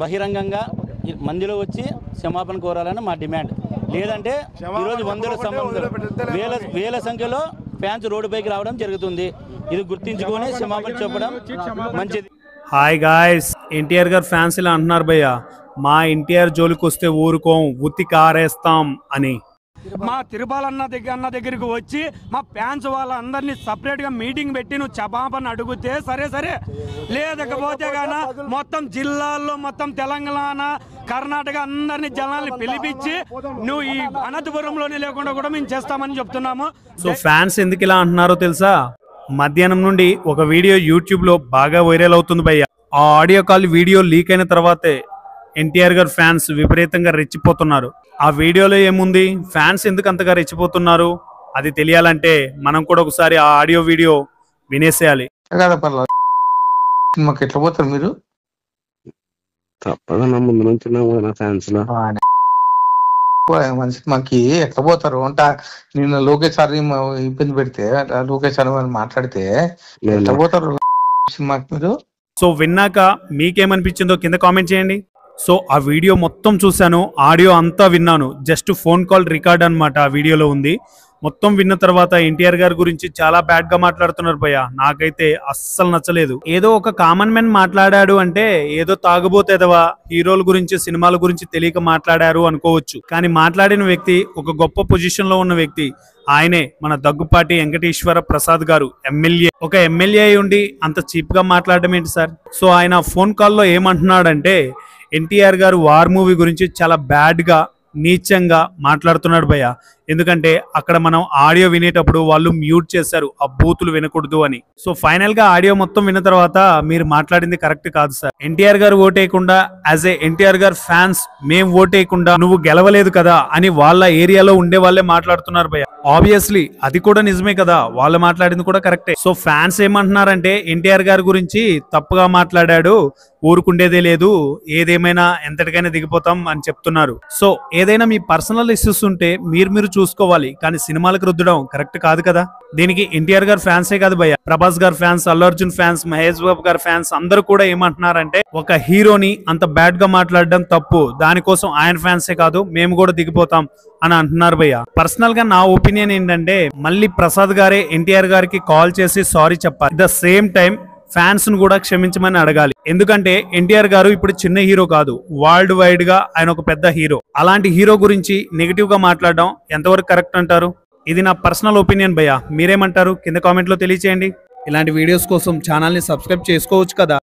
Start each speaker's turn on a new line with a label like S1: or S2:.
S1: బహిరంగంగా మందిలో వచ్చి క్షమాపణ కోరాలని మా డిమాండ్. లేదంటే ఈరోజు వేల సంఖ్యలో ఫ్యాన్స్ రోడ్డుపైకి రావడం జరుగుతుంది. ఇది గుర్తించుకొని క్షమాపణ చెప్పడం మంచిది.
S2: హాయ్ గాయ్స్, ఎన్టీఆర్ గారు ఫ్యాన్స్ ఇలా అంటున్నారు భయ్య, మా ఎన్టీఆర్ జోలికి వస్తే ఊరుకోం, ఉత్తి కారేస్తాం అని.
S3: మా తిరుపాల అన్న దగ్గరికి వచ్చి మా ఫ్యాన్స్ వాళ్ళందరినీ సపరేట్గా మీటింగ్ పెట్టి నువ్వు క్షమాపణ అడిగితే సరే, లేకపోతే గాన మొత్తం జిల్లాల్లో మొత్తం తెలంగాణ కర్ణాటక అందరినీ జనాల్ని పిలిపించి నువ్వు ఈ అనంతపురంలోనే లేకుండా కూడా మేము చేస్తామని చెప్తున్నాము.
S2: సో ఫ్యాన్స్ ఎందుకు ఇలా అంటున్నారో తెలుసా? మధ్యాహ్నం నుండి ఒక వీడియో యూట్యూబ్ లో బాగా వైరల్ అవుతుంది భయ్య. ఆ ఆడియో కాల్ వీడియో లీక్ అయిన తర్వాతే ఎన్టీఆర్ గారు ఫ్యాన్స్ విపరీతంగా రెచ్చిపోతున్నారు. ఆ వీడియోలో ఏముంది, ఫ్యాన్స్ ఎందుకు అంతగా రెచ్చిపోతున్నారు అది తెలియాలంటే మనం కూడా ఒకసారి ఆ ఆడియో వీడియో వినేసేయాలి.
S4: మాకు ఎట్లా పోతారు మీరు?
S5: తప్పదన్నా, ముందు నుంచి ఫ్యాన్స్ లో
S4: మనిషి మాకి ఎట్లా పోతారు అంట. నిన్న లోకేష్ సార్ ఇబ్బంది పెడితే లోకేష్ సార్ మాట్లాడితే ఎట్లా పోతారు మాకు మీరు?
S2: సో విన్నాక మీకేమనిపించిందో కింద కామెంట్ చేయండి. సో ఆ వీడియో మొత్తం చూశాను, ఆడియో అంతా విన్నాను. జస్ట్ ఫోన్ కాల్ రికార్డ్ అనమాట ఆ వీడియోలో ఉంది. మొత్తం విన్న తర్వాత ఎన్టీఆర్ గారి గురించి చాలా బ్యాడ్ గా మాట్లాడుతున్నారు భయ్య. నాకైతే అస్సలు నచ్చలేదు. ఏదో ఒక కామన్ మ్యాన్ మాట్లాడాడు అంటే ఏదో తాగుబోతేదవా హీరోల గురించి సినిమాల గురించి తెలియక మాట్లాడారు అనుకోవచ్చు. కానీ మాట్లాడిన వ్యక్తి ఒక గొప్ప పొజిషన్ లో ఉన్న వ్యక్తి. ఆయనే మన దగ్గుపాటి వెంకటేశ్వర ప్రసాద్ గారు, ఎమ్మెల్యే. ఒక ఎమ్మెల్యే ఉండి అంత చీప్ గా మాట్లాడడం ఏంటి సార్? సో ఆయన ఫోన్ కాల్లో ఏమంటున్నాడంటే ఎన్టీఆర్ గారు వార్ మూవీ గురించి చాలా బ్యాడ్ గా నీచంగా మాట్లాడుతున్నాడు భయ్య. ఎందుకంటే అక్కడ మనం ఆడియో వినేటప్పుడు వాళ్ళు మ్యూట్ చేశారు, ఆ బూతులు వినకూడదు అని. సో ఫైనల్ గా ఆడియో మొత్తం విన్న తర్వాత మీరు మాట్లాడింది కరెక్ట్ కాదు సార్. ఎన్టీఆర్ గారు ఓటేయకుండా యాజ్ ఏ ఎన్టీఆర్ గారు ఫ్యాన్స్ మేము ఓటేయకుండా నువ్వు గెలవలేదు కదా అని వాళ్ళ ఏరియాలో ఉండే వాళ్ళే మాట్లాడుతున్నారు భయ్య. ఆబ్వియస్లీ అది కూడా నిజమే కదా, వాళ్ళు మాట్లాడింది కూడా కరెక్టే. సో ఫ్యాన్స్ ఏమంటున్నారంటే ఎన్టీఆర్ గారి గురించి తప్పుగా మాట్లాడాడు, ఊరుకుండేదే లేదు, ఏదేమైనా ఎంతటికైనా దిగిపోతాం అని చెప్తున్నారు. సో ఏదైనా మీ పర్సనల్ ఇష్యూస్ ఉంటే మీరు చూసుకోవాలి, కానీ సినిమాలకు రుద్దడం కరెక్ట్ కాదు కదా. దీనికి ఎన్టీఆర్ గారు ఫ్యాన్సే కాదు భయ్య, ప్రభాస్ గారు ఫ్యాన్స్, అల్లు అర్జున్ ఫ్యాన్స్, మహేష్ బాబు గారు ఫ్యాన్స్ అందరూ కూడా ఏమంటున్నారంటే ఒక హీరోని అంత బ్యాడ్ గా మాట్లాడడం తప్పు, దానికోసం ఆయన ఫ్యాన్సే కాదు మేము కూడా దిగిపోతాం అని అంటున్నారు భయ్య. పర్సనల్ గా నా ఒపీనియన్ ఏంటంటే మళ్ళీ ప్రసాద్ గారే ఎన్టీఆర్ గారికి కాల్ చేసి సారీ చెప్పాలి. ద సేమ్ టైం ఫ్యాన్స్ ను కూడా క్షమించమని అడగాలి. ఎందుకంటే ఎన్టీఆర్ గారు ఇప్పుడు చిన్న హీరో కాదు, వరల్డ్ వైడ్ గా ఆయన ఒక పెద్ద హీరో. అలాంటి హీరో గురించి నెగిటివ్ గా మాట్లాడడం ఎంతవరకు కరెక్ట్ అంటారు? ఇది నా పర్సనల్ ఒపీనియన్ భయ్య, మీరేమంటారు కింద కామెంట్ లో తెలియచేయండి. ఇలాంటి వీడియోస్ కోసం ఛానల్ ని సబ్స్క్రైబ్ చేసుకోవచ్చు కదా.